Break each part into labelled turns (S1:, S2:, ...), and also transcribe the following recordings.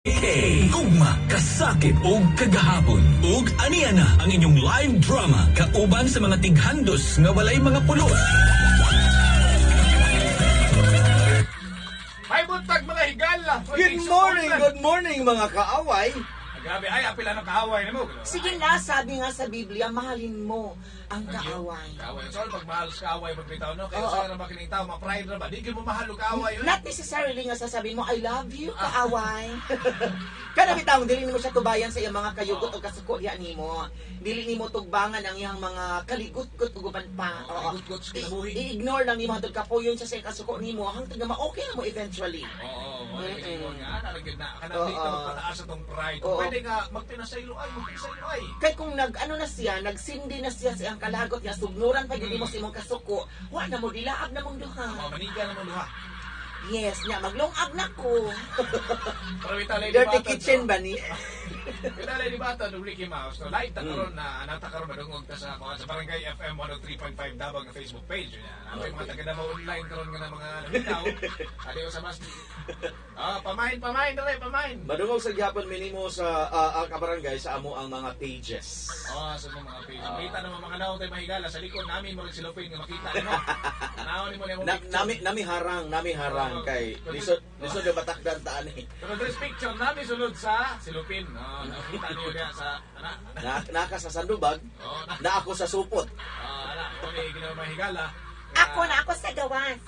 S1: Ugma, kasakit o kagahapon ug aniya na ang inyong live drama kauban sa mga tighandos nga walay mga pulos.
S2: May buntag mga higala.
S3: Good morning mga kaaway.
S2: Grabe, ay apila ng kaaway na mo.
S4: Sige na, sabi nga sa Biblia, mahalin mo ang kaaway.
S2: Kaaway. So, pag mahal sa kaaway, magbitaw, no? Kaya
S4: Oo.
S2: sa na makinig tao, ma-pride na ba? Di mo mahal o kaaway.
S4: Not necessarily nga sasabihin mo, I love you, kaaway. Kada bitaw, dili nimo siya tubayan sa iyang mga kayugot o kasuko diha nimo. Dili nimo tugbangan ang iyang mga kaligut-gut ug uban pa. Oo.
S2: Kaligut-gut sa kinabuhi.
S4: I-ignore lang nimo hangtod kapuyon siya sa iyang kasuko nimo hangtod nga ma-okay na mo eventually.
S2: Oo, mga nga, nalagyan na. Kanang
S4: Oo.
S2: dito magpataas sa tong pride.
S4: Oo.
S2: Pwede nga, magpinasaylo ay.
S4: Kay kung ano na siya, nagsindi na siya sa iyang kalagot niya, sugnuran pa yun mo sa imong kasuko, wa na mo, dilaab na mong duha.
S2: Maniga na mo luha.
S4: Yes, niya, maglungag na ko.
S2: Pero wita lady
S4: Dirty
S2: bata,
S4: kitchen
S2: no?
S4: ba ni?
S2: Wita lady bata, no, Ricky Mouse. No, live ta karon na anata karon madungog ta sa Barangay FM 103.5 Davao nga Facebook page. Ano yung mga taga Davao online karon nga na mga nabitaw. Adiyo sa mas. Pamain dali, pamain.
S3: Madungog sa gihapon minimo sa kabarangay sa amo ang mga pages.
S2: Sa mga page. Kita naman mga naon tayo mahigala sa likod namin mo rin silupin nga makita mo. Tanaw ni mo na mo picture.
S3: Nami harang kay lisod yung batakdan taan eh.
S2: Pero this picture namin sulod sa silupin. Nakita niyo diya sa
S3: Naka sa sandubag, na ako sa supot.
S2: Kung may ginawa mahigala.
S4: Ako sa gawas.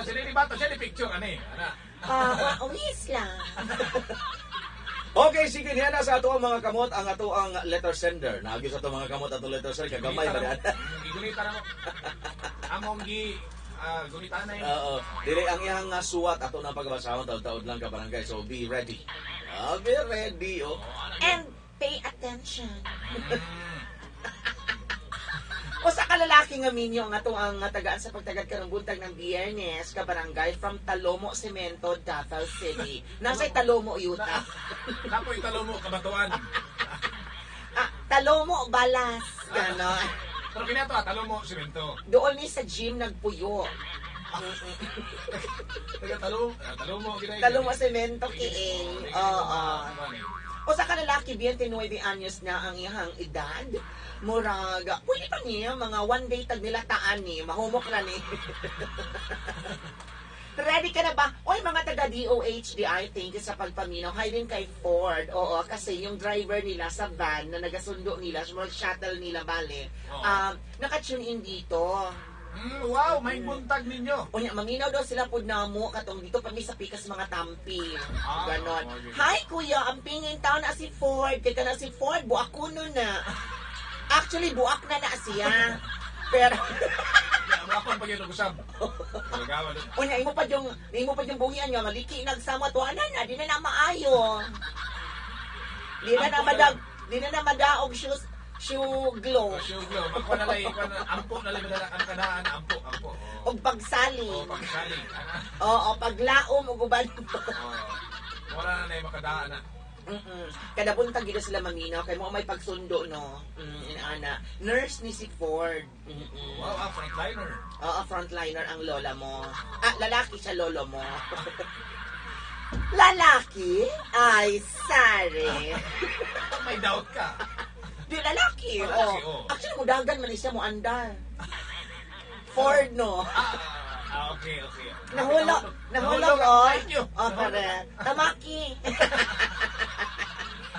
S2: Sila ni Bato, siya ni picture, ano eh.
S4: Uwis lang.
S3: Okay, sige niya na sa ato ang mga kamot, ang ato ang letter sender. Naagyo sa ato mga kamot ato letter sender, kagamay ba yan?
S2: Gunita na mo. Among gunita na yun.
S3: Oo. Dili ang iyang suwat ato na pagbasahon taud-taud lang ka barangay. So be ready. Be ready, oh.
S4: And pay attention. O sa kalalaki nga minyo nga to ang tagaan sa pagtagad karong buntag ng Biyernes ka barangay from Talomo Cemento, Davao City. Nasa Talomo, Utah.
S2: Kapoy talo mo, kabatuan.
S4: Talomo, Balas. Ganon.
S2: Pero kinato, talo mo, simento.
S4: Doon ni sa gym nagpuyo.
S2: Talo mo, ginay.
S4: Talomo Cemento, kiing. Oo. O sa kalalaki, 29 anyos na ang iyang edad. Murag, pwede pa niya, mga one day tag nila taan ni, mahumok na ni. Ready ka na ba? Oy, mga taga DOHDI, thank you sa pagpaminaw. Hi din kay Ford. Oo, kasi yung driver nila sa van na nagasundo nila, sa shuttle nila, bale, nakatune in dito.
S2: Wow, may buntag ninyo.
S4: O niya, maminaw daw sila po na mo, katong dito pa may sa pikas mga tampi. Ganon.
S2: Okay.
S4: Hi, kuya, ang pingin tao na si Ford. Kaya na si Ford, buak ko nun na. Actually, buak na siya. Pero,
S2: Makapang pag yun usab.
S4: o niya, imo pa yung buhian niya, maliki, nagsamot, wala na, di na maayo. Di na madaog shoe glow.
S2: Suglo, magpanalay, ampo nalay ang kanaan, ampo.
S4: Og pagsali.
S2: Pagsali.
S4: Oo, paglaom, og uban.
S2: Wala na yung makadaan na.
S4: Kada buntag gila sila maminaw kay mo may pagsundo no. Ana, nurse ni si Ford.
S2: Wow, frontliner.
S4: Oo, frontliner ang lola mo. Lalaki siya lolo mo. Lalaki? Ay, sorry.
S2: May doubt ka.
S4: Di lalaki.
S2: Lalaki,
S4: Oh. Actually, mudagan man siya mo andar. Ford no.
S2: Okay.
S4: Nahulog oy.
S2: Thank you.
S4: Correct. Tamaki.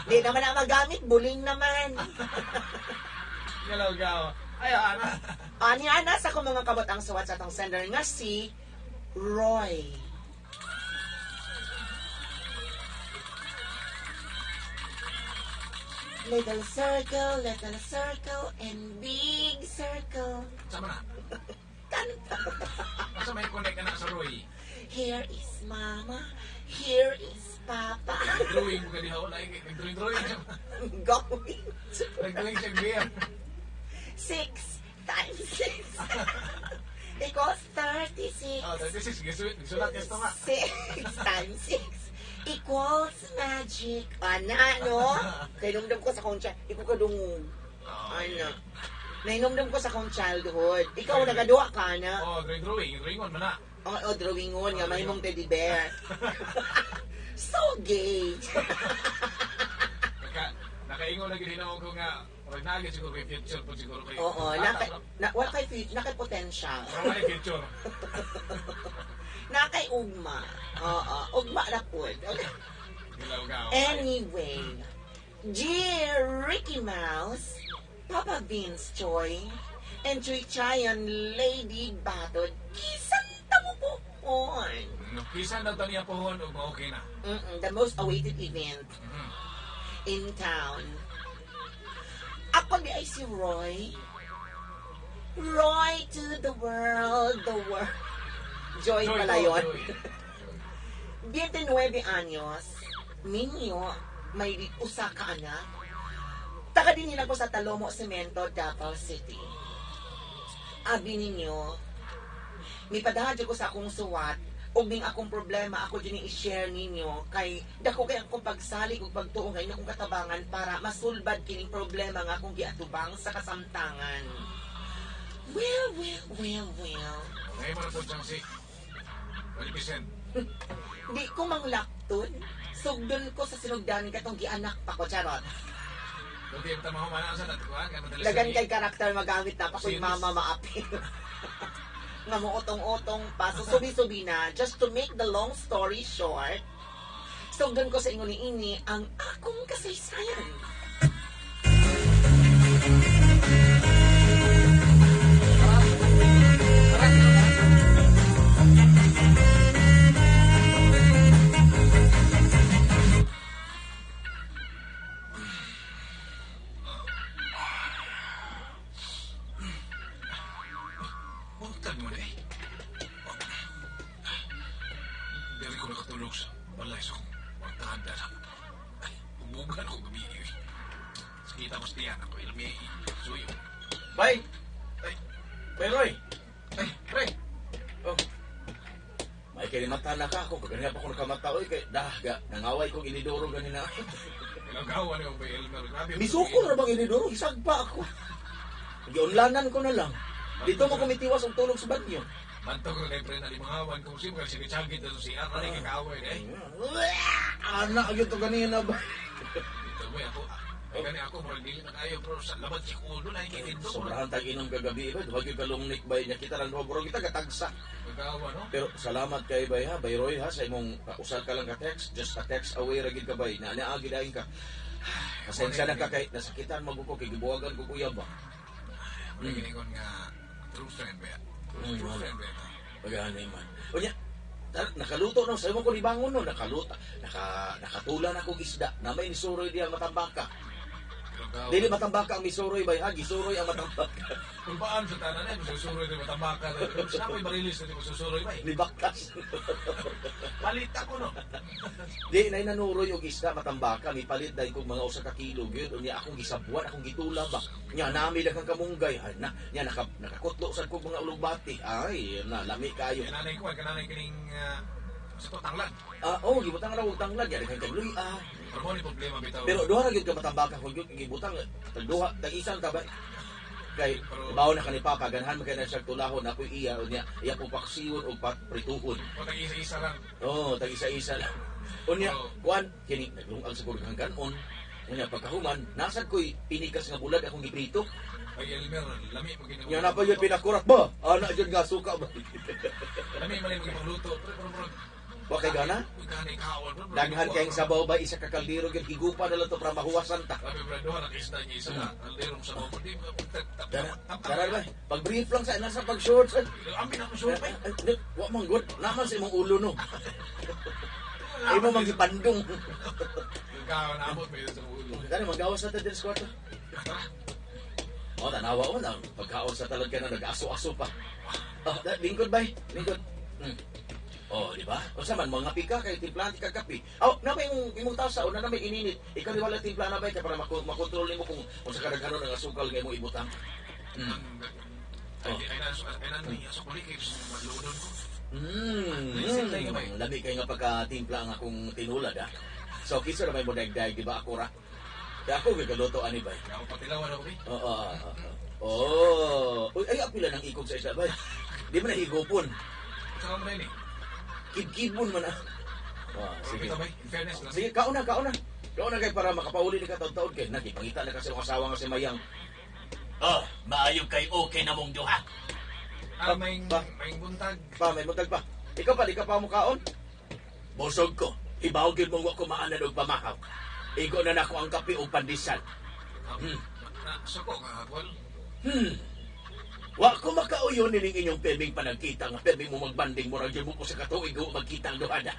S4: Di naman na magamit, buling naman.
S2: Galagaw. Ay, ana.
S4: Ani ana sa ko mga kabot ang suwat sa tong sender nga si Roy. Little circle, and big circle.
S2: Sama na.
S4: Kanta.
S2: Masa may connect ka na sa Roy.
S4: Here is mama, here is papa.
S2: Nag-drawing mo ka diha. Nag-drawing.
S4: Going to
S2: Nag-drawing siya beer.
S4: 6 times 6 equals 36.
S2: 36. Gisulat ka ito nga.
S4: 6 times 6 equals magic. No? Nainumdum ko sa kong ikaw kadungog. Nainumdum ko sa kong childhood. Ikaw nagaduwa ka na.
S2: Drawing. Drawingon man na.
S4: Drawingon nga, may mong teddy bear. So gay.
S2: Nakaingon lagi din ako nga, pag naging siguro kay future po siguro kayo.
S4: Oo, wala kay potential.
S2: Wala kay future.
S4: Na kay ugma. Oo, ugma na po.
S2: Gilaw-gaw.
S4: Anyway, dear Ricky Mouse, Papa Vince Choi, and Joy Chayan, Lady Batod, kisan tamo po on.
S2: Kisan daw taniya pohon, o okay na.
S4: The most awaited event in town. Ako ni ay si Roy. Roy to the world, Joy pala yun. 29 anyos, minyo, may usa ka anak. Taga din nila ko sa Talomo Cemento, Davao City. Abi ninyo, may padahadyo ko sa akong suwat, ug ning akong problema ako din i-share ninyo kay dako kay akong pagsalig ug pagtuong kay akong katabangan para masulbad kining problema nga akong giatubang sa kasamtangan. Well.
S2: Ngayon mo na po siyang si Malipisen.
S4: Di ko manglakton. Sugdon ko sa sinugdan katong gianak pa ko, charot.
S2: Kung di mo tama humana sa natukuhan,
S4: Lagan kay karakter magamit na pa ko yung mama maapil. Nga mo otong-otong pa. So, subi-subi na. Just to make the long story short, sugdon ko sa ingon ni ini ang akong kasaysayan.
S2: Buntag mo na eh. Dari ko nakatulog sa balay sa kong pagtahan na. Ay, umugan ako gabi eh. Sakita ko siya ako ilmi. Suyo.
S3: Bay!
S2: Ay,
S3: Bay Roy!
S2: ay, pre.
S3: Oh. May kalimata na ka ako. Kagani pa ako nakamata. Oy, kay dahga. Nangaway kong inidoro ganina.
S2: Ilagawan niyo ba Elmer? Grabe.
S3: Misuko na bang inidoro? Isagpa ako. Giunlanan ko na lang. Dito mo kumitiwas ang tulog sa banyo.
S2: Bantog ko kay pre na limangawan kung sino kasi kitsagit na siya. Ano yung kakaway eh.
S3: Anak, yun to ganina ba?
S2: Dito mo ako. Ay gani ako, marang dili na kayo. Pero sa labat si Kudo na ikitid ko.
S3: Sobrahan tag-inom kagabi ba? Huwag yung kalungnik ba niya? Kita rin bro, kita katagsa.
S2: Gagawa, no?
S3: Pero salamat kay Bay ha, Bay Roy ha, sa imong usal ka lang ka text, just a text away ragid ka Bay, na naagi dahin ka. Pasensya na ka kay nasakitan maguko kay gibuwagan ko kuya ba.
S2: May giningon nga true friend ba? True friend ba?
S3: Pag-aanay man. O niya, nakaluto no, sa imong ko libangon no, nakaluto, nakatulan ako isda, na may nisuroy diya matambaka. Dili matambaka ang misuroy Bay ha, gisuroy ang matambaka.
S2: Kung paan sa tanan eh, masusuroy na matamaka. Sa ako'y marilis na di masusuroy ba?
S3: Ni bakas.
S2: Palit ako, no?
S3: Di na nanuroy og isda matambaka, mi palit dahil kong mga usa ka kilo gyud, unya akong gisabuan, akong gitula ba. Nya nami daghang kamunggay, ay na, nya nakakutlo sad kog mga ulugbati. Ay, na lami kayo.
S2: Kananay ko, kananay kining sa tutanglan.
S3: Oh, gibutang ra og tanglad ya daghang kagluy.
S2: Pero mo ni problema bitaw.
S3: Pero duha ra gyud ka matambaka kung gyud gibutang duha tag isang ka ba. Kay bawo na kanip papa ganahan man kay na siya tulahon ako iya unya iya po paksiyon og prituhon.
S2: O tag-isa-isa lang.
S3: Oh, tag isa-isa lang. Unya, kuan kini naglungang sa kurgang kanon. Unya pagkahuman, nasad ko'y pinikas nga bulag akong giprito.
S2: Ay, Elmer, lami mo ginagawa.
S3: Nya na pa yun pinakurat ba? Ana jud nga suka ba?
S2: Lami man yung magluto. Pero,
S3: Wa kay gana?
S2: ganay kahawan.
S3: Daghan kayong sabaw ba isa ka kaldero gyud higupa na lang to para mahuwasan ta.
S2: Labi, bro, doon nakisda niya isa na. Alderong sa mga.
S3: Tara ba? Pag brief lang sa nasa pag shorts.
S2: Amin ako sure pa.
S3: Wa man good. Naman sa imong ulo no. Ay mo magipandong.
S2: Ikaw, naabot mo yun sa ulo.
S3: Dali magawas na ta din sa kwarto. Oh, tanawa ko na. Pagkaon sa talad ka na nag-aso-aso pa. Oh, lingkod ba? Lingkod. Oh, di ba? O sa man, mga pika kay timplan ka kape. Oh, na may imong tasa o na may ininit. Ikaw di wala timpla na ba kay para makontrol nimo kung sa kadaghanon ng asukal nga imong ibutang.
S2: Ay, na sa kulikis, maludon ko.
S3: Labi kay nga pagka-timpla ang akong tinulad ha. So, kisa na may mo dagdag, di ba ako ra? Kaya ako gagaluto ani ba?
S2: Ako patilawan ako, eh.
S3: Uy, ay apila ng ikog sa isa ba? Di mo na higupon.
S2: Saka mo na yun, eh.
S3: Kibkibon man ah. Sige.
S2: Ito ba, in fairness lang.
S3: Sige, kauna. Kauna kay para makapauli ni ka taon-taon kay nagipangita na kasi ang asawa nga si Mayang.
S5: Oh, maayo kay okay na mong duha.
S2: May
S3: Ba?
S2: buntag.
S3: Pa, may muntag pa. Ikaw pa, di ka pa mukaon?
S5: Busog ko. Ibawagin mong wa ko maanan og pamakaw. Igo na nako ang kape o pandesal.
S2: Suko nga, Paul.
S5: Wa ko makauyon nining inyong peming panagkita nga peming mo magbanding mo ra mo ko sa katuig o magkita ang duha na.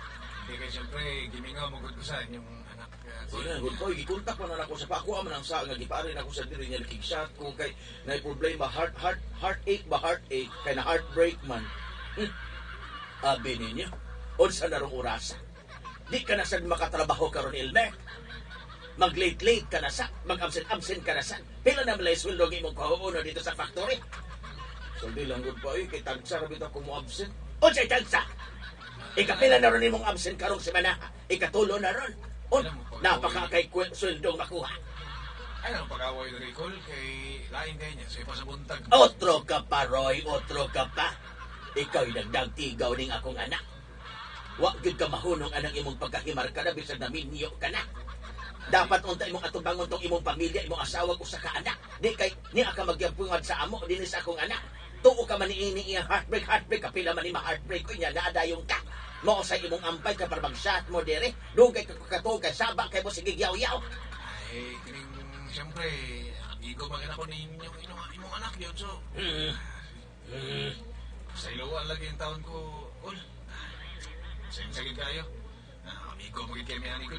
S2: Hindi kayo siyempre, gimingaw mo ko sa inyong anak.
S3: Sige, good ko. Ikuntak pa na ako sa pakuha man ang sa nga giparin ako sa diri niya nakigshot ko kay na problema heartache kay na heartbreak man.
S5: Abi ninyo, unsa na rong orasa? Di ka na sad makatrabaho karon Elmer. Mag-late ka na sa, mag-absent ka na sa. Pila na malay sweldo ng imong kahuuno dito sa factory?
S3: So di lang good pa kay tagsa ra bitaw ko mo absent.
S5: Unsay tagsa? Ikapila na ron imong absent karong semana. Ikatulo na ron. Napaka kay sweldo makuha.
S2: Ay, ang pag-away na recall kay lain kayo niya. So, ipa sa buntag.
S5: Otro ka pa, Roy. Otro ka pa. Ikaw'y nagdagtigaw ning akong anak. Wa gyud ka mahunong anang imong pagkahimar ka na bisan na minyo ka na. Dapat unta imong atubangon tong imong pamilya, imong asawa usa ka anak. Di kay niya ka magyapungad sa amo dinhi sa akong anak. Tuo ka man ini iyang heartbreak kapila man ni ma-heartbreak ko niya naadayon ka. Mao sa imong ampay ka para mag-shot mo dire. Dugay ka katugay sabak kay mo sige yaw-yaw.
S2: Ay, kining, siyempre, igo magin ako ni inyong anak yun. So, sa iluwan lagi yung taon ko, Ol. Sayang-sagin kayo. Amigo, magiging kami ani ko.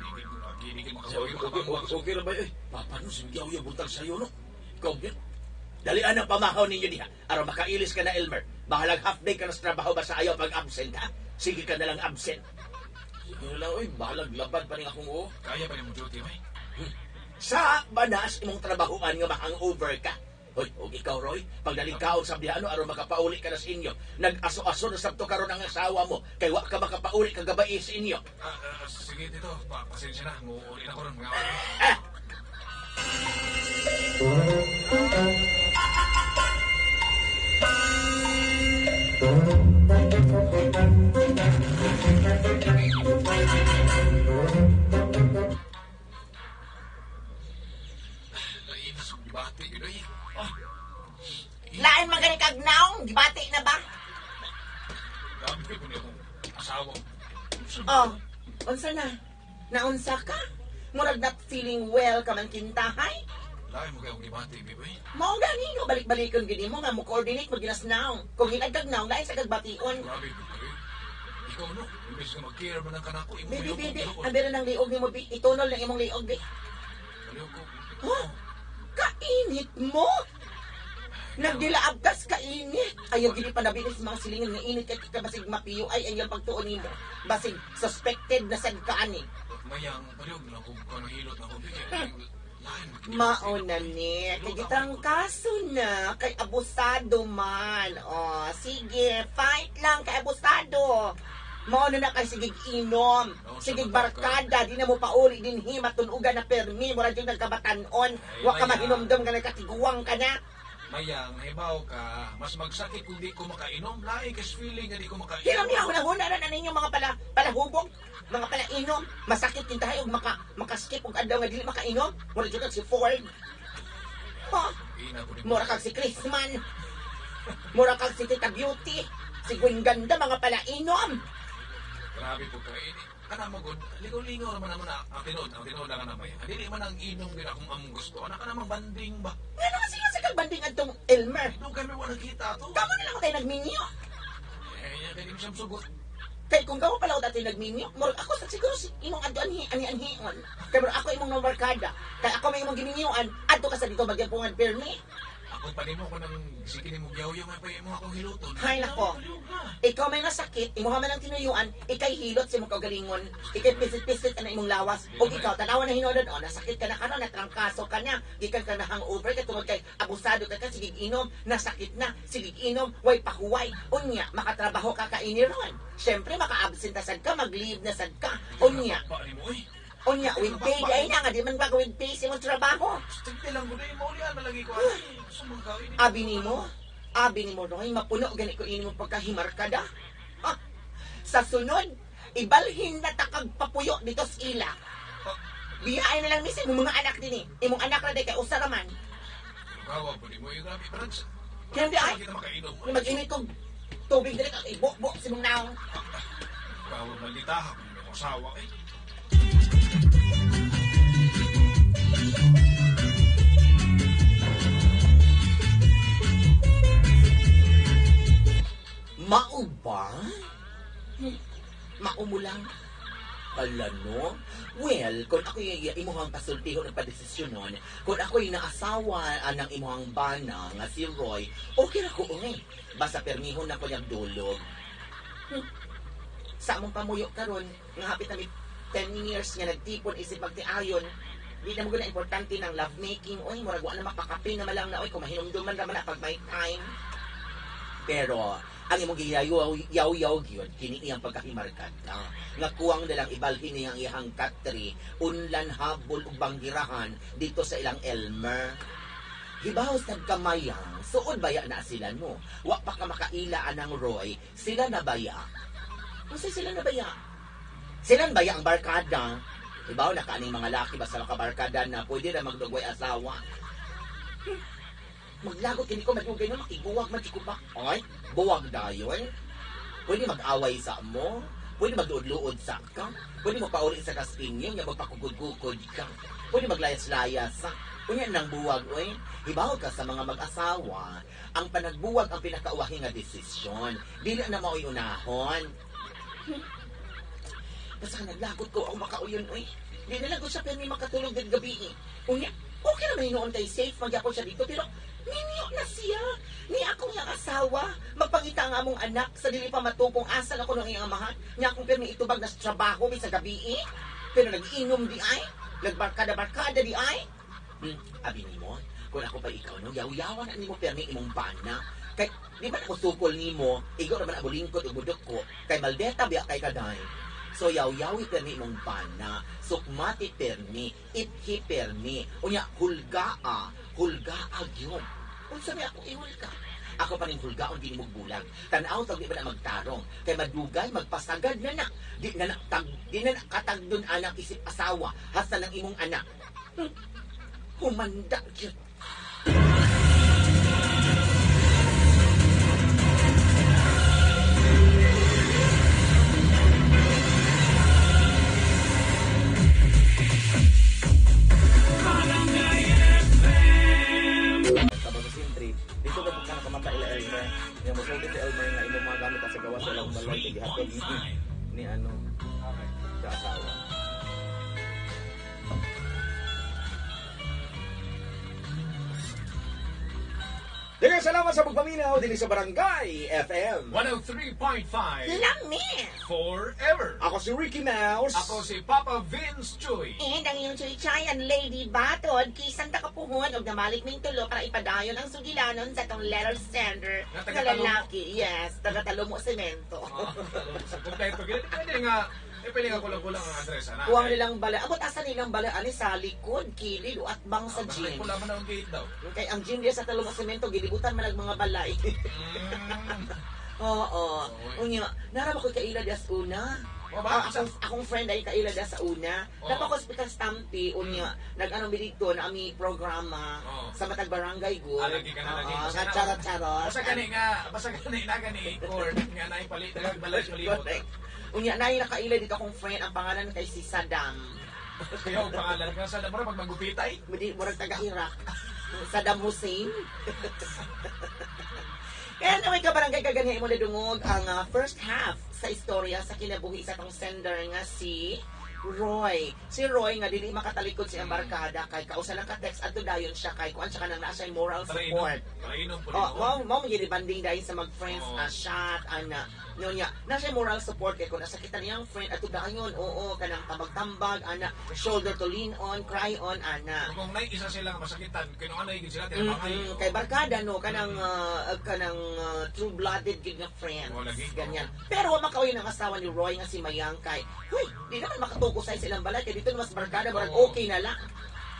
S2: Di makasawin ko kapag
S3: Okay ra ba eh? Papa no singyaw ya buntag sayo no.
S5: Ikaw yun. Dalian ang pamakaw ninyo diha. Aron makailis ka na, Elmer. Bahalag half day ka na sa trabaho ba sa ayaw pag absent ha? Sige ka na lang absent.
S3: Sige na lang oy, bahalag laban pa ning akong oo.
S2: kaya pa rin mo duty, may.
S5: Sa banas imong trabahoan nga ma-hangover ka. Hoy, og ikaw Roy, pagdaling kaon sa biyano aron makapauli ka na sa inyo. Nag-aso-aso na sabto karon ang asawa mo kay wa ka makapauli kag gabi sa inyo.
S2: Sige dito, pasensya na. Muuli na ko rin mga lain sa bati yun ay.
S4: Lain magaling kag naong, gibati na ba?
S2: Grabe ko niya kung asawa.
S4: Oh, unsa na? Naunsa ka? Murag not feeling well ka man kintahay?
S2: Lain mo kayong gibati, biboy.
S4: Mao gani nga balik-balikon gini mo nga mo coordinate mo ginas naong. Kung hinag kag naong lain sa kagbation.
S2: Grabe ko kayo. Ikaw no, imbes na mag-care mo ng kanako, imo
S4: Bibi, abira ng liog ni mo, bi. Itunol lang imong liog, bi.
S2: Baliw ko.
S4: Oh, kainit mo! Nagdilaab kas kainit. Ayaw gini pa nabilis mga silingin nga init kay basig mapiyo ay ang pagtuon nimo. Basig suspected na sad ka ani.
S2: Mayang, baliw na kung kano hilot na ko. Lain.
S4: Mauna ni, kay gitang kaso na, kay abusado man. O, sige, fight lang kay abusado. Mauna na kay sigig inom, sigig barkada, di na mo pauli din himatunugan na permi, wala dyan nagkabatanon, wa ka mahinomdom ka nagkatiguang ka na.
S2: Mayang, hibaw ka, mas magsakit kung di ko makainom. Lain kas feeling nga di ko makainom.
S4: Hiram-hiram na huna na ninyo mga palahubog, mga palainom, masakit din tayo, makaskip og adlaw nga dili makainom, wala dyan kag si Ford. Ha?
S2: Ina ko ni
S4: Mura kag si Chrisman. Mura kag si Tita Beauty. Si Gwen Ganda, mga palainom.
S2: Grabe po kayo. Kana mo gud, ligaw-ligaw naman naman ang tinod na ka naman. Dili man ang inom gid akong among gusto. Ana ka naman banding ba?
S4: Nga naman sila sa kagbanding adtong Elmer.
S2: Doon kami wala kita to.
S4: Kamo na lang kayo nagminyo.
S2: Kaya din siyang sugot.
S4: Kay kung gawa pala ko dati nagminyo, mura ako sa siguro si imong adto ani-anhion. Kay mura ako imong namarkada. Kay ako may imong giminyoan, adto ka sa dito magyapungan permi.
S2: Ako pa mo ko nang sige ni mo giyaw-yaw may pa mo akong hiluton.
S4: Hay nako. Ikaw may nasakit, imo man ang tinuyuan, ikay hilot sa imong kaugalingon, ikay pisit-pisit na imong lawas, o ikaw tanawa na hinodon, o nasakit ka na karon, natrangkaso ka na, gikan ka na hangover, kay tungod kay abusado ka sigig inom, nasakit na, sigig inom, way pahuway, unya, makatrabaho ka kainiron. Siyempre, maka-absent na sad ka, mag-leave na sad ka, unya.
S2: Pa ni mo eh.
S4: Unya, with pay, ay na nga, di man ba with pay sa imong trabaho.
S2: Tigte lang gud mo lian malagi ko. Sumangkawin.
S4: Abi ni mo, Roy, mapuno, gani ko ini mo pagkahimarkada. Ha? Sa sunod, ibalhin na takagpapuyo dito sa ila. Biyain na lang ni sa imong mga anak din eh. Imong anak na di kay usa raman.
S2: Gawa po di mo yung grabe parang
S4: Kaya di ay,
S2: kita makainom.
S4: mag-init kong tubig dili kag ibok-bok sa imong naong.
S2: Gawa malitahan yung asawa eh.
S5: Mao ba?
S4: Mao mo lang.
S5: Ala no? Well, kung ako'y imuhang pasultiho ng padesisyonon, kung ako'y naasawa ng imuhang bana nga si Roy, okay na ko eh. Basta permihon na ko niyang dulog.
S4: Sa among pamuyo karon nga hapit na 10 years nga nagtipon isip pagtiayon. Di na mo na importante ng lovemaking. Oy, murag wa na makakape na malang na. Oy, kung mahinumduman naman na pag may time.
S5: Pero, ang imong giyaw-yaw gyud kini iyang pagkahimarkad nga kuwang na lang ibalhin niyang iyang katri unlan habol ug banggirahan dito sa ilang Elmer. Hibaw sa kamayang, suod baya na sila mo. Wa pa ka makailaan ng Roy, sila na baya.
S4: Kasi sila na baya.
S5: Sila na baya ang barkada. Hibaw na kaning mga laki basta makabarkada na pwede na magdugway asawa.
S4: Maglagot kini ko madugay na makiguwag man ko ba.
S5: Ay, buwag dayon. Pwede mag-away sa mo. Pwede magluod-luod sa ka. Pwede mo pauli sa kaspinyo nga magpakugod-gukod ka. Pwede maglayas-layas sa. Kunya nang buwag, oy. Hibaw ka sa mga mag-asawa. Ang panagbuwag ang pinakauwahi nga desisyon. Dili na mao'y unahon.
S4: Basta ka naglagot ko ang makauyon, oy. Di na lang ko siya pero may makatulog din gabi eh. Unya, okay naman noon kay safe, magyapon siya dito, pero ninyo na siya. Ni akong yung asawa, magpangita ang among anak sa dili pa matupong asal ako ng iyang amahan. Niya akong pero may itubag na sa trabaho sa gabi eh. Pero nag-inom di ay, nagbarkada-barkada di ay.
S5: Abi ni mo, kung ako pa ikaw, no, yaw-yawan na ni mo permi imong bana. Kay, di ba ako sukol ni mo, igaw naman ako lingkod o budok ko, kay maldeta biya kay kaday. So yaw-yawi permi imong bana, sukmati permi, ithi permi, unya hulgaa yun.
S4: Kung sabi ako, ihulga.
S5: Ako pa rin hulgaon din mo bulag. Tanaw tag di ba na magtarong. Kay madugay magpasagad na na. Di na katagdon anak isip asawa hasta ng imong anak.
S4: Humanda yun.
S3: Tapos siyempre, dito na ka nakamata ila Elmer. Yung musulti si Elmer nga imong mga gamit sa gawa sa ilang balay kay gihatod ni ano sa asawa. Daghang salamat sa pagpaminaw dinhi sa Barangay FM.
S2: 103.5
S4: Lami!
S2: Forever.
S3: Ako si Ricky Mouse.
S2: Ako si Papa Vince Choi.
S4: And ang iyong chuy-chay and Lady Batod, kisang takapuhon o namalik ng tulo para ipadayon ang sugilanon sa itong letter sender
S2: Na
S4: na
S2: taga-talo mo.
S4: lalaki. Yes, taga-talo mo semento.
S2: Sa kompleto. Pwede nga, pwede nga kulang-kulang ang address. Ana.
S4: Kuwang nilang bala. Abot asa nilang bala ani sa likod, kilid, o atbang sa
S2: Basta
S4: gym.
S2: pula man ang gate daw.
S4: Kay ang gym diya sa talo mo semento, gilibutan man ang mga balay. Oo. Unya, narama ko kaila diya sa una.
S2: O ba?
S4: Akong friend ay kaila diya sa una.
S2: Oo.
S4: Dapat hospital stampi, unya, nag-anong dito na ami programa
S2: Oo.
S4: sa matag barangay good.
S2: Lagi ka na lagi.
S4: Nga charot-charot.
S2: Basta gani na gani cord nga na ipalit balay palibot.
S4: Correct. Unya, na nakaila dito akong friend, ang pangalan kay si Saddam.
S2: Kaya ang pangalan ka sa dabra pag magupitay.
S4: Murag taga-Iraq. Saddam Hussein. Kaya naman ka barangay kaganyan mo na dungog ang first half sa istorya sa kinabuhi sa tong sender nga si Roy. Si Roy nga dili makatalikod sa barkada kay kausa lang ka text adto dayon siya kay kuan siya kanang naa siya moral support.
S2: Parainom po
S4: Oh, mo gid banding dahil sa mag-friends
S2: Oo.
S4: shot ana. Nya, na siya moral support kay kung nasakitan niyang friend ato dayon. Oo, kanang tambag-tambag ana, shoulder to lean on, cry on ana.
S2: Kung nay isa silang masakitan, kino anay gid sila tinabangay.
S4: Kay barkada no kanang true-blooded gid nga friends.
S2: Oo, lagi.
S4: Ganyan. Pero wa makauyo ng asawa ni Roy nga si Mayang kay, huy, di naman makatuko sa ilang balay kay dito mas barkada murag
S2: Oo.
S4: okay na lang.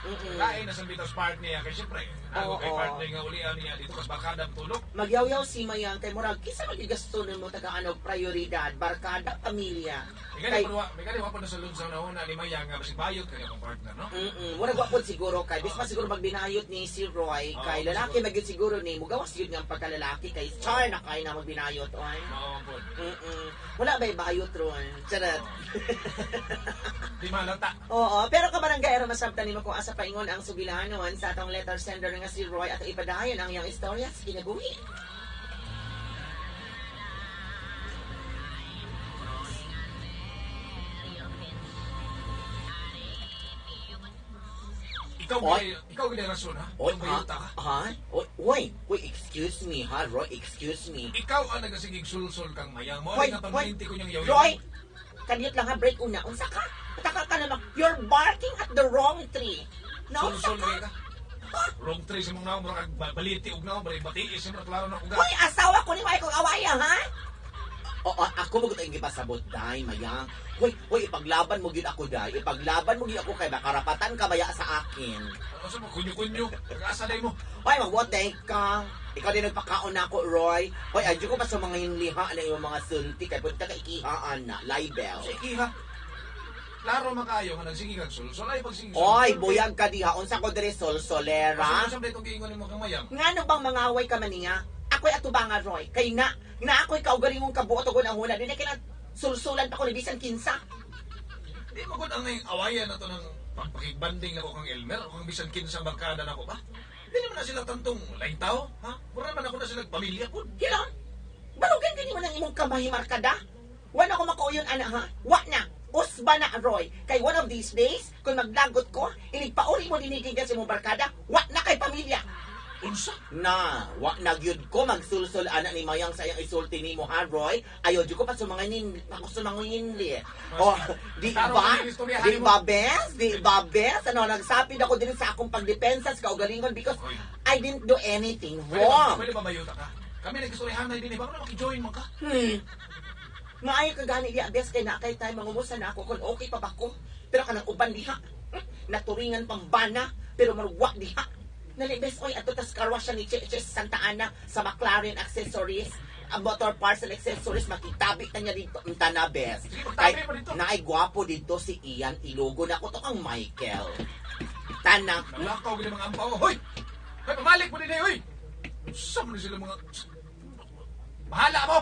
S4: Mm-mm.
S2: Kain na sa bitas part niya. Kaya siyempre, ako kay
S4: Oo.
S2: partner nga ulian niya dito kas bakadang tulog.
S4: Magyaw-yaw si Mayang kay murag kisa magigasto mo taga ano prioridad, barkada, pamilya.
S2: May gani wapon na sa lunsaw na una ni Mayang nga basig bayot kanya kong partner, no?
S4: Murag wapod siguro kay bis pa siguro magbinayot ni si Roy kay
S2: Oo,
S4: lalaki magyud siguro ni mugawas yun nga ang pagkalalaki kay char na kay na magbinayot oy.
S2: Mawampon.
S4: Wala ba'y bayot ron? Charot.
S2: Di malata.
S4: Oo, pero kabarangay ara masabtan nimo kung asa paingon ang sugilanon sa atong letter sender nga si Roy at ipadayon ang iyang istorya sa kinabuhi.
S2: Ikaw gini rason, ha?
S4: Oy,
S2: Yung bayota ka.
S4: ha? Oy, excuse me ha, Roy, excuse me.
S2: Ikaw ang nagasigig sulsol kang Mayang. Mo
S4: Hoy,
S2: ang
S4: hoy,
S2: pamalinti ko niyang yaw.
S4: Roy, kaniyot lang ha, break una. Unsa ka? Taka ka naman. You're barking at the wrong tree. Naunsa
S2: Sulsol
S4: ka?
S2: ka. Wrong tree sa mong naong, murag baliti og naong, balik batiis, murag klaro na uga.
S4: Hoy, asawa ko ni May kong awaya, ha? Oo, ako mo kutang gipasabot, day, Mayang. Hoy, ipaglaban mo gyud ako, day. Ipaglaban mo gyud ako kay makarapatan ka baya sa akin.
S2: Ano sa mo, kunyo-kunyo. Nag-asa day mo.
S4: Hoy, magwatay ka. Ikaw din nagpakaon na ako, Roy. Hoy, adyo ko pa sa mga yung liha na yung mga sulti. Kaya punta ka ikihaan na. Libel.
S2: Sige ha. Klaro makayo nga nagsige kang sulsol. Ay, pagsige
S4: Hoy, buyag ka diha. Unsa ko diri solsolera.
S2: Kasi itong giingon mo kang Mayang.
S4: Ngano bang mangaway ka man niya? Ako'y atubanga, Roy. Kay na ako'y kaugalingon kabuot og unang-una. Di na kailan sulsulan pa ko ni bisan kinsa.
S2: Di mo gud ang awayan na to ng pagpakigbanding na ko kang Elmer o kang bisan kinsang barkada na ko ba? Di naman na sila tantong laing tao, ha? Mura man ako na sila pamilya po.
S4: Hilon, barugan gani mo ng imong kamahimarkada. Wa na ko makauyon, ana, ha? Wa na. Usba na, Roy. Kay one of these days, kung magdagot ko, iligpauli mo dinigigan sa imong barkada, wa na kay pamilya.
S2: Unsa?
S4: Na, wa nagyud ko magsulsul ana ni Mayang sa iyang isulti nimo, ha, Roy? Ayaw jud ko pa sumanginin, ako sumanginin. Oh, di
S2: Taro
S4: ba?
S2: ka ng istoryahan
S4: Di
S2: mo.
S4: ba, bes? Di ba, bes? Ano, nagsapid ako din sa akong pagdepensa sa kaugalingon because
S2: Hoy.
S4: I didn't do anything
S2: Pwede
S4: wrong.
S2: ba mayuta ka? Kami nagkistoryahan na din, ba? Kung makijoin mo ka?
S4: Maayo ka gani di abes kay na kay tay mangumusta na ako kung okay pa ba ko. Pero kanang uban diha. Naturingan pang bana pero marwa diha. Nalibes oy ato tas karwash ni Che Santa Ana sa McLaren accessories. Ang motor parts and accessories makitabi ta niya dito unta na bes.
S2: Sige,
S4: Kay
S2: magtabi mo dito.
S4: naay gwapo dito si Ian Ilogo na ko to kang Michael. Tanak.
S2: Nalakaw gini mga ampaw. Hoy! Hoy, pamalik mo din eh, hoy! Saan mo na sila mga... Bahala mo!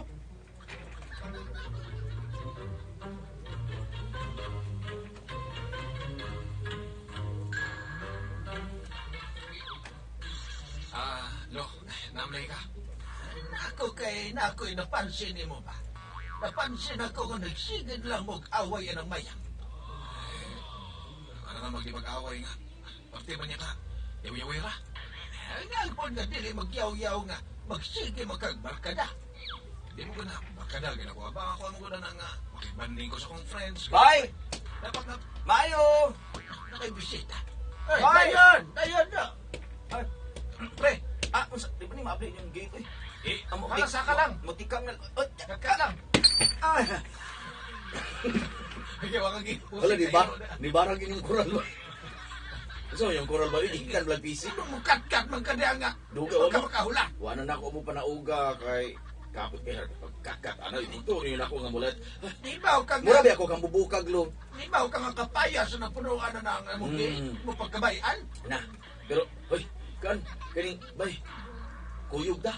S2: Lo, namlay ka.
S5: Ako kay na ako'y napansin mo ba? Napansin ako kung nagsigid lang mo away ang Mayang.
S2: Ano nga mag-away nga? Pagti ba niya ka? Yaw-yaway ra?
S5: Nga po nga dili magyaw-yaw nga. Magsige magkagbarkada.
S2: Di mo ko na, magkadal, ginagawa ba ako mo ko na nga, makibanding ko sa kong friends.
S3: Bay!
S2: Dapat na,
S3: Mayo!
S5: Nakibisita.
S3: Ay,
S5: Dayon! Dayon na!
S2: pre,
S3: Di ba ni ma-update yung gate eh?
S2: halasa ka lang.
S3: Mutikam na...
S2: Nagka lang.
S3: Ay!
S2: Ikaw ang gipusik.
S3: Wala, di ba? Di ba ragin yung koral ba? So, yung koral ba yun? Ikan blood PC?
S2: Ano mo kat-kat ng kadya nga?
S3: Duga,
S2: Huwag ka
S3: wala.
S2: makahula.
S3: Wala na ako mo panauga kay... Kapot kaya pagkakat. Ano yun? Ito, yun ako nga mulat.
S2: Di ba ka
S3: Mura
S2: nga?
S3: ba ako kang bubukag lo?
S2: Di ba ka nga kapayas na punuan na ng mo mo pagkabayan?
S3: Na, pero, hoy, kaning, bay, kuyog da.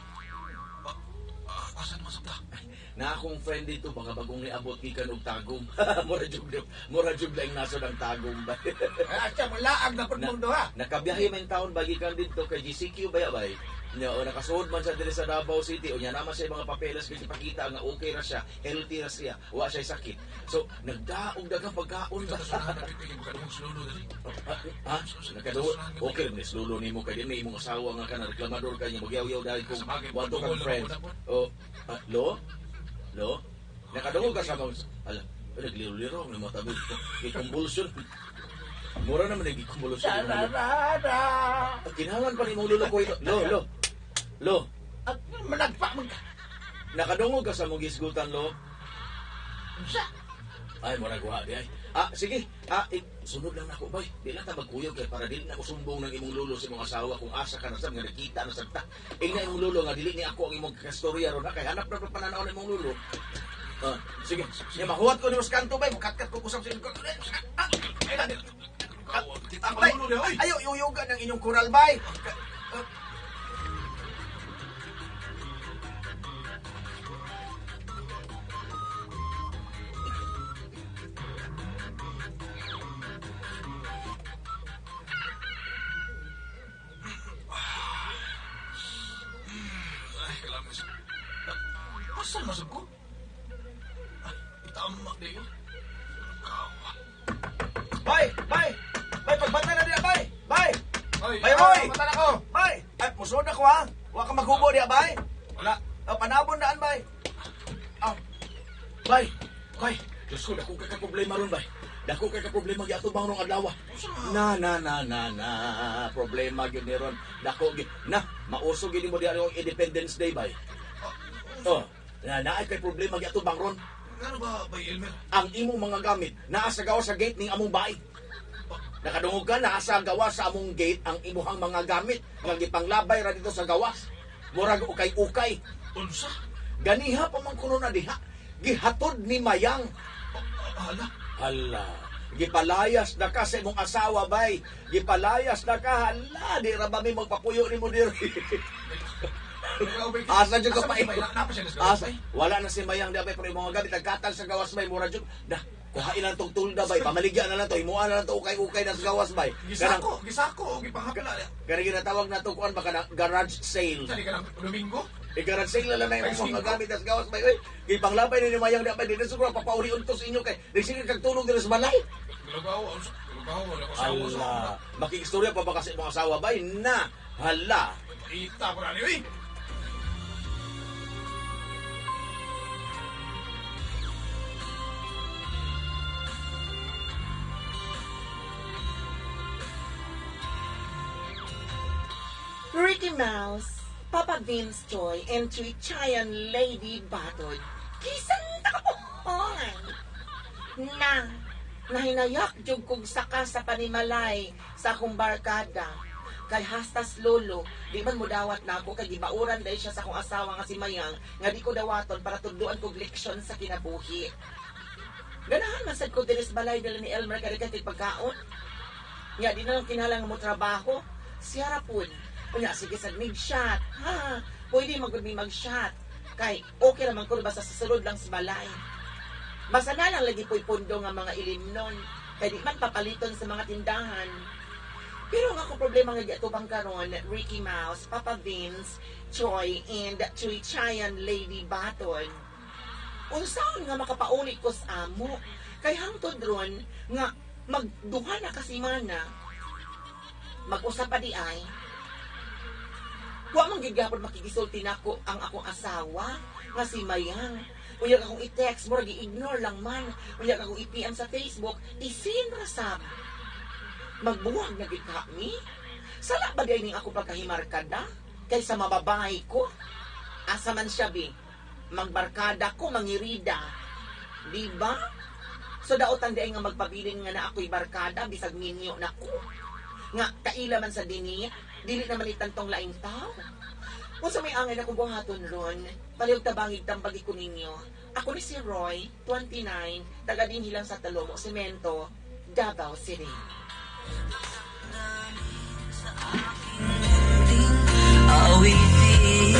S2: Asan mo sabda?
S3: Na akong friend dito, baka bagong niabot gikan og tagom. mura jud lang naso ng tagom ba.
S2: Atya mo laag na pagmundo ha.
S3: Nakabiyahe man taon bagi kan dito kay GCQ baya bay. Nya o nakasuod man siya diri sa Davao City o nya naman siya mga papeles kay ipakita nga okay ra siya, healthy ra siya, wa siya sakit. So nagdaog dagang pagkaon ba.
S2: Sunahan na pipigil mo kadungog slulo dali.
S3: Ha? Nakadawa. Okay, nis lulo nimo kay dinhi imong asawa nga kana reklamador kanya magyaw-yaw dahil kung wato kang friend. O lo? Lo? Nakadungog ka sa mga... Ala, nagliro-liro. May matabig ko. May convulsion. Mura naman nag-convulsion.
S5: Sararara!
S3: Kinahanglan pa ni mong lulo ko ito. Lo.
S5: At managpa man ka.
S3: Nakadungog ka sa mong gisgutan, Lo.
S5: Sa?
S3: Ay, mura guha di ay. Sige. Sunod lang ako, bay. Di lang ta magkuyog kay para dili na mo sumbong ng imong lulo sa imong asawa kung asa ka na sab nga nakita na sabta. Na imong lulo nga dili ni ako ang imong kastorya ron kay hanap na pananaw ng imong lulo. Sige. Ya mahuwat ko ni mas kanto bay, mukatkat ko kusam sa imong kanto.
S2: Kita ang lulo niya, oy!
S3: Ayo yuyugan ng inyong kural bay.
S2: Ay, kailangan siya. Asan masag ko? Ay, itama na yun. Kawa.
S3: Bay, pagbantay na diya bay. Bay.
S2: Oy,
S3: Bay, Roy!
S2: mata na ko!
S3: Bay, ay musunod ako ha. Wa ka maghubo diya bay.
S2: Wala.
S3: Panabon daan bay. Bay. Diyos ko, dako ka problema ron bay. Dako ka problema gyud atubang rong adlaw. Na. Problema gyud ni ron. Dako gyud. Mausog gyud mo diya yung Independence Day bay. Naay kay problema gyud atubang ron.
S2: Ano ba, Bay Elmer?
S3: Ang imong mga gamit naa sa gawa sa gate ning among bahay. Nakadungog ka naa sa gawa sa among gate ang imuhang mga gamit nga gipanglabay ra dito sa gawas. Murag ukay-ukay.
S2: Unsa?
S3: Ganiha pa man kuno na diha. Gihatod ni Mayang.
S2: Hala.
S3: Hala. Gipalayas na ka sa imong asawa bay. Gipalayas na ka. Hala. Di ra ba may magpapuyo ni mo diri. Asa dyan ka pa
S2: Napa siya
S3: Asa? Wala na si Mayang di bay. Pero yung mga gamit nagkatag sa gawas bay. Mura dyan. Kuhain lang tong tulda bay. Pamaligyan na lang to. Himuan na lang to ukay-ukay na sa gawas bay.
S2: Gisako, gipanghapla.
S3: Kaya ginatawag na to kuan baka na garage sale.
S2: Sali ka ng Domingo?
S3: Garage sale na lang yung mga gamit na sa gawas bay. Oy, gipanglabay ni Mayang di bay. Di na siguro papauli untos inyo kay. Di sige kag tulong din sa balay.
S2: Gulagaw,
S3: Hala. Makikistorya pa ba kasi mga asawa bay na? Hala.
S2: Ita ko na niyo,
S4: Ricky Mouse, Papa Vince Joy, and Chichayan Lady Batod. Kisan takapuhan! Nahinayak jug kog saka sa panimalay sa akong barkada. Kay hastas lolo, di man mo dawat na ako kay gibauran dahil siya sa akong asawa nga si Mayang nga di ko dawaton para tudloan kog leksyon sa kinabuhi. Ganahan masad ko dinis balay dala ni Elmer kada kay pagkaon. Nga di na lang kinalang mo trabaho. Siya rapun. Kunya sige sad mig shot. Ha, pwede magud mi mag-shot. Kay okay naman ko basta sa sulod lang sa balay. Basta na lang lagi po'y pundo nga mga ilimnon. Kaya di man papaliton sa mga tindahan. Pero nga kung problema nga giatubang karon, Ricky Mouse, Papa Vince, Choi, and Chui Chayan Lady Baton. Unsaon nga makapaulit ko sa amo? Kay hangtod ron nga magduha na kasi mana. Mag-usap pa di ay. Wa man gid gyapon makikisulti nako ang akong asawa nga si Mayang. Unya akong i-text mo, i-ignore lang man. Unya akong i-PM sa Facebook, isin rasab. Magbuwag na gid kami. Sala ba ning ako pagkahimarkada? Kaysa mababahay ko. Asa man siya bi? Magbarkada ko, mangirida. Di ba? So daotan di nga magpabilin nga na ako'y barkada, bisag minyo na ko. Nga, kaila man sa dini, dili naman itantong laing tao. Kung sa may angin akong buhaton ron, paliw tabangig tambagi ko ninyo. Ako ni si Roy, 29, taga din hilang sa Talomo, Semento, Davao City.
S6: Awitin